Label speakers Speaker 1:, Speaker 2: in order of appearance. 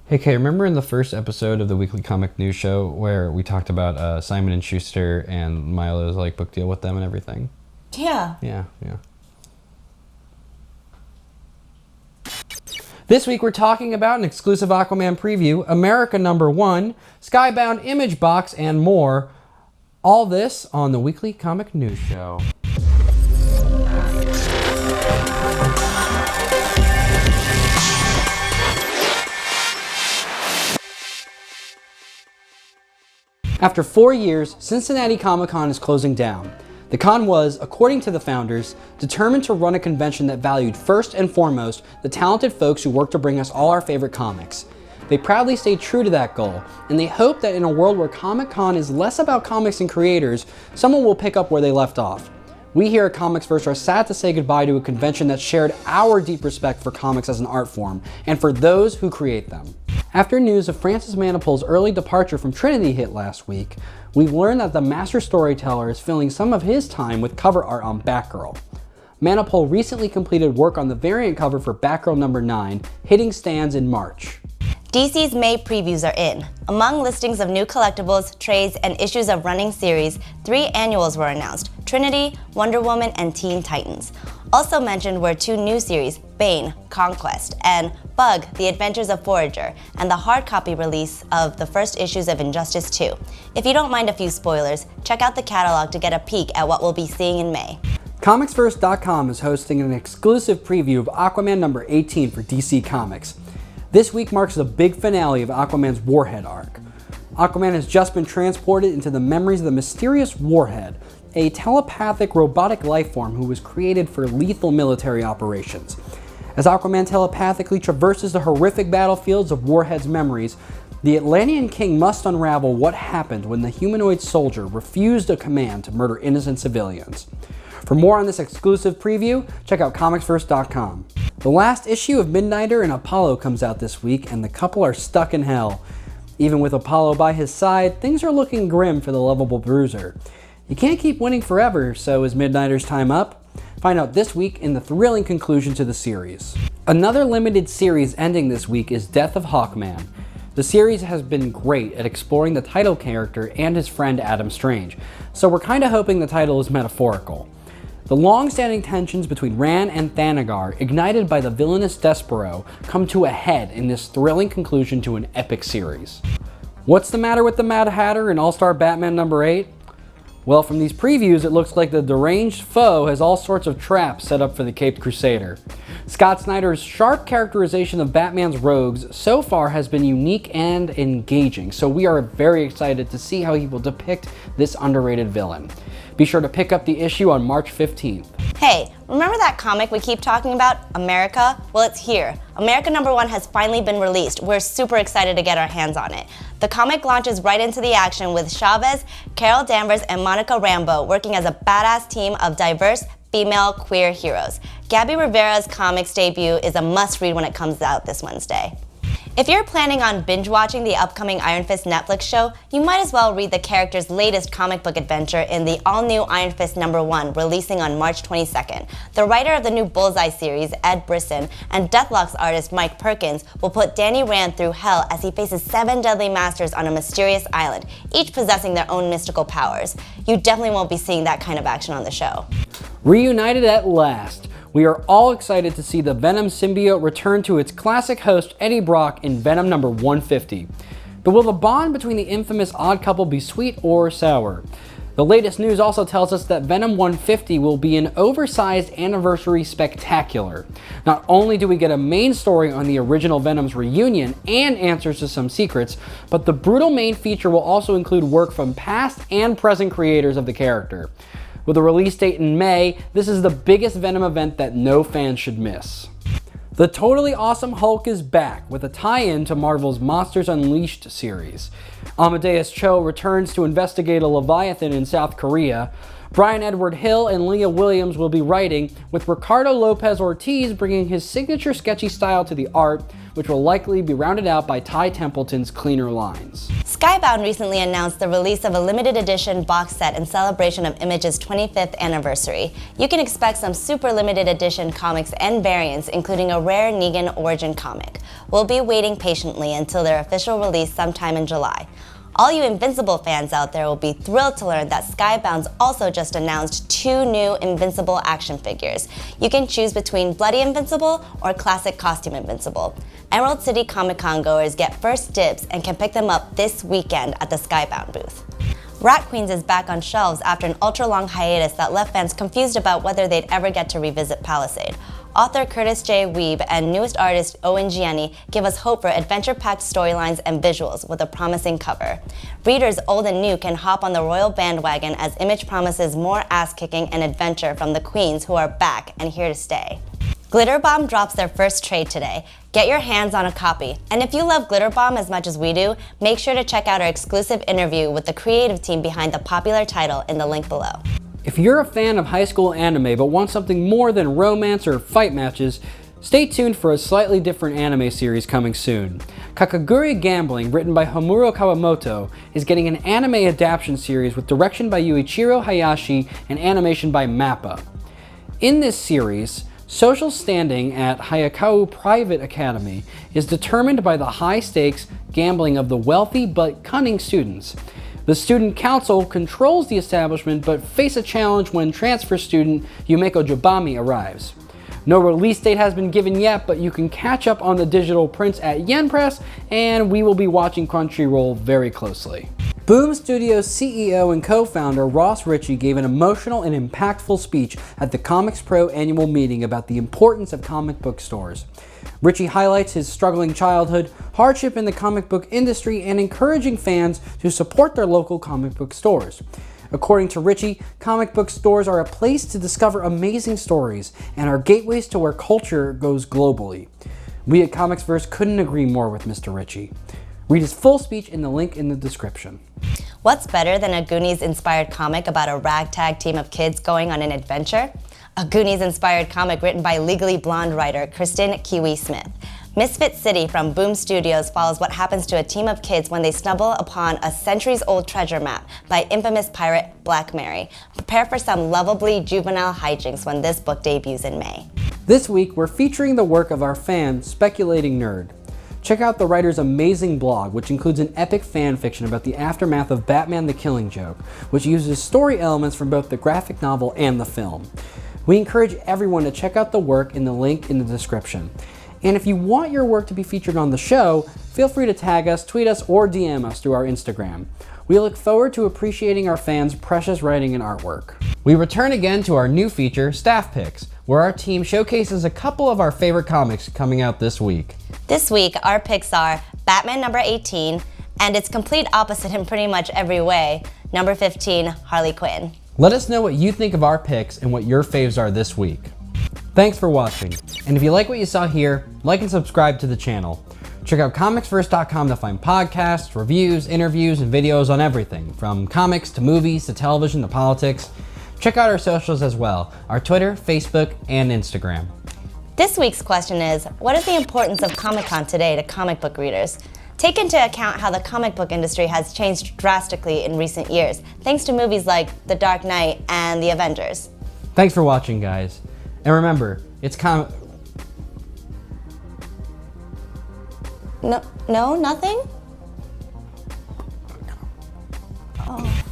Speaker 1: Hey Kay, remember in the first episode of the Weekly Comic News Show where we talked about Simon & Schuster and Milo's like book deal with them and everything?
Speaker 2: Yeah.
Speaker 1: Yeah. This week we're talking about an exclusive Aquaman preview, America #1, Skybound Image Box, and more. All this on the Weekly Comic News Show. After 4 years, Cincinnati Comic-Con is closing down. The con was, according to the founders, determined to run a convention that valued first and foremost the talented folks who work to bring us all our favorite comics. They proudly stayed true to that goal, and they hope that in a world where Comic-Con is less about comics and creators, someone will pick up where they left off. We here at Comics First are sad to say goodbye to a convention that shared our deep respect for comics as an art form, and for those who create them. After news of Francis Manapul's early departure from Trinity hit last week, we've learned that the master storyteller is filling some of his time with cover art on Batgirl. Manapul recently completed work on the variant cover for Batgirl #9, hitting stands in March.
Speaker 2: DC's May previews are in. Among listings of new collectibles, trades, and issues of running series, 3 annuals were announced: Trinity, Wonder Woman, and Teen Titans. Also mentioned were 2 new series, Bane, Conquest, and Bug, The Adventures of Forager, and the hard copy release of the first issues of Injustice 2. If you don't mind a few spoilers, check out the catalog to get a peek at what we'll be seeing in May.
Speaker 1: ComicsFirst.com is hosting an exclusive preview of Aquaman #18 for DC Comics. This week marks the big finale of Aquaman's Warhead arc. Aquaman has just been transported into the memories of the mysterious Warhead, a telepathic robotic lifeform who was created for lethal military operations. As Aquaman telepathically traverses the horrific battlefields of Warhead's memories, the Atlantean King must unravel what happened when the humanoid soldier refused a command to murder innocent civilians. For more on this exclusive preview, check out ComicsFirst.com. The last issue of Midnighter and Apollo comes out this week, and the couple are stuck in hell. Even with Apollo by his side, things are looking grim for the lovable bruiser. You can't keep winning forever, so is Midnighter's time up? Find out this week in the thrilling conclusion to the series. Another limited series ending this week is Death of Hawkman. The series has been great at exploring the title character and his friend Adam Strange, so we're kinda hoping the title is metaphorical. The long-standing tensions between Ran and Thanagar, ignited by the villainous Despero, come to a head in this thrilling conclusion to an epic series. What's the matter with the Mad Hatter in All-Star Batman #8? Well, from these previews, it looks like the deranged foe has all sorts of traps set up for the Caped Crusader. Scott Snyder's sharp characterization of Batman's rogues so far has been unique and engaging, so we are very excited to see how he will depict this underrated villain. Be sure to pick up the issue on March 15th.
Speaker 2: Hey, remember that comic we keep talking about, America? Well, it's here. America #1 has finally been released. We're super excited to get our hands on it. The comic launches right into the action with Chavez, Carol Danvers, and Monica Rambeau working as a badass team of diverse female queer heroes. Gabby Rivera's comics debut is a must-read when it comes out this Wednesday. If you're planning on binge-watching the upcoming Iron Fist Netflix show, you might as well read the character's latest comic book adventure in the all-new Iron Fist #1, releasing on March 22nd. The writer of the new Bullseye series, Ed Brisson, and Deathlock's artist, Mike Perkins, will put Danny Rand through hell as he faces 7 deadly masters on a mysterious island, each possessing their own mystical powers. You definitely won't be seeing that kind of action on the show.
Speaker 1: Reunited at last, we are all excited to see the Venom symbiote return to its classic host Eddie Brock in Venom #150. But will the bond between the infamous odd couple be sweet or sour? The latest news also tells us that Venom 150 will be an oversized anniversary spectacular. Not only do we get a main story on the original Venom's reunion and answers to some secrets, but the brutal main feature will also include work from past and present creators of the character. With a release date in May, this is the biggest Venom event that no fan should miss. The Totally Awesome Hulk is back with a tie-in to Marvel's Monsters Unleashed series. Amadeus Cho returns to investigate a Leviathan in South Korea. Brian Edward Hill and Leah Williams will be writing, with Ricardo Lopez Ortiz bringing his signature sketchy style to the art, which will likely be rounded out by Ty Templeton's cleaner lines.
Speaker 2: Skybound recently announced the release of a limited edition box set in celebration of Image's 25th anniversary. You can expect some super limited edition comics and variants, including a rare Negan origin comic. We'll be waiting patiently until their official release sometime in July. All you Invincible fans out there will be thrilled to learn that Skybound's also just announced 2 new Invincible action figures. You can choose between Bloody Invincible or Classic Costume Invincible. Emerald City Comic Con goers get first dibs and can pick them up this weekend at the Skybound booth. Rat Queens is back on shelves after an ultra-long hiatus that left fans confused about whether they'd ever get to revisit Palisade. Author Curtis J. Weeb and newest artist Owen Gianni give us hope for adventure-packed storylines and visuals with a promising cover. Readers old and new can hop on the royal bandwagon as Image promises more ass-kicking and adventure from the queens who are back and here to stay. Glitter Bomb drops their first trade today. Get your hands on a copy. And if you love Glitter Bomb as much as we do, make sure to check out our exclusive interview with the creative team behind the popular title in the link below.
Speaker 1: If you're a fan of high school anime but want something more than romance or fight matches, stay tuned for a slightly different anime series coming soon. Kakaguri Gambling, written by Homuro Kawamoto, is getting an anime adaptation series with direction by Yuichiro Hayashi and animation by MAPPA. In this series, social standing at Hayakawa Private Academy is determined by the high-stakes gambling of the wealthy but cunning students. The student council controls the establishment but face a challenge when transfer student Yumeko Jobami arrives. No release date has been given yet, but you can catch up on the digital prints at Yen Press, and we will be watching Crunchyroll very closely. Boom Studios CEO and co-founder Ross Ritchie gave an emotional and impactful speech at the Comics Pro annual meeting about the importance of comic book stores. Ritchie highlights his struggling childhood, hardship in the comic book industry, and encouraging fans to support their local comic book stores. According to Ritchie, comic book stores are a place to discover amazing stories and are gateways to where culture goes globally. We at Comicsverse couldn't agree more with Mr. Ritchie. Read his full speech in the link in the description.
Speaker 2: What's better than a Goonies-inspired comic about a ragtag team of kids going on an adventure? A Goonies-inspired comic written by Legally Blonde writer Kristen Kiwi Smith. Misfit City from Boom Studios follows what happens to a team of kids when they stumble upon a centuries-old treasure map by infamous pirate Black Mary. Prepare for some lovably juvenile hijinks when this book debuts in May.
Speaker 1: This week, we're featuring the work of our fan, Speculating Nerd. Check out the writer's amazing blog, which includes an epic fan fiction about the aftermath of Batman the Killing Joke, which uses story elements from both the graphic novel and the film. We encourage everyone to check out the work in the link in the description. And if you want your work to be featured on the show, feel free to tag us, tweet us, or DM us through our Instagram. We look forward to appreciating our fans' precious writing and artwork. We return again to our new feature, Staff Picks, where our team showcases a couple of our favorite comics coming out this week.
Speaker 2: This week, our picks are Batman number 18, and its complete opposite in pretty much every way, number 15, Harley Quinn.
Speaker 1: Let us know what you think of our picks and what your faves are this week. Thanks for watching, and if you like what you saw here, like and subscribe to the channel. Check out comicsverse.com to find podcasts, reviews, interviews, and videos on everything, from comics to movies to television to politics. Check out our socials as well, our Twitter, Facebook, and Instagram.
Speaker 2: This week's question is, what is the importance of Comic-Con today to comic book readers? Take into account how the comic book industry has changed drastically in recent years, thanks to movies like The Dark Knight and The Avengers.
Speaker 1: Thanks for watching, guys. And remember, it's
Speaker 2: No, nothing? Oh.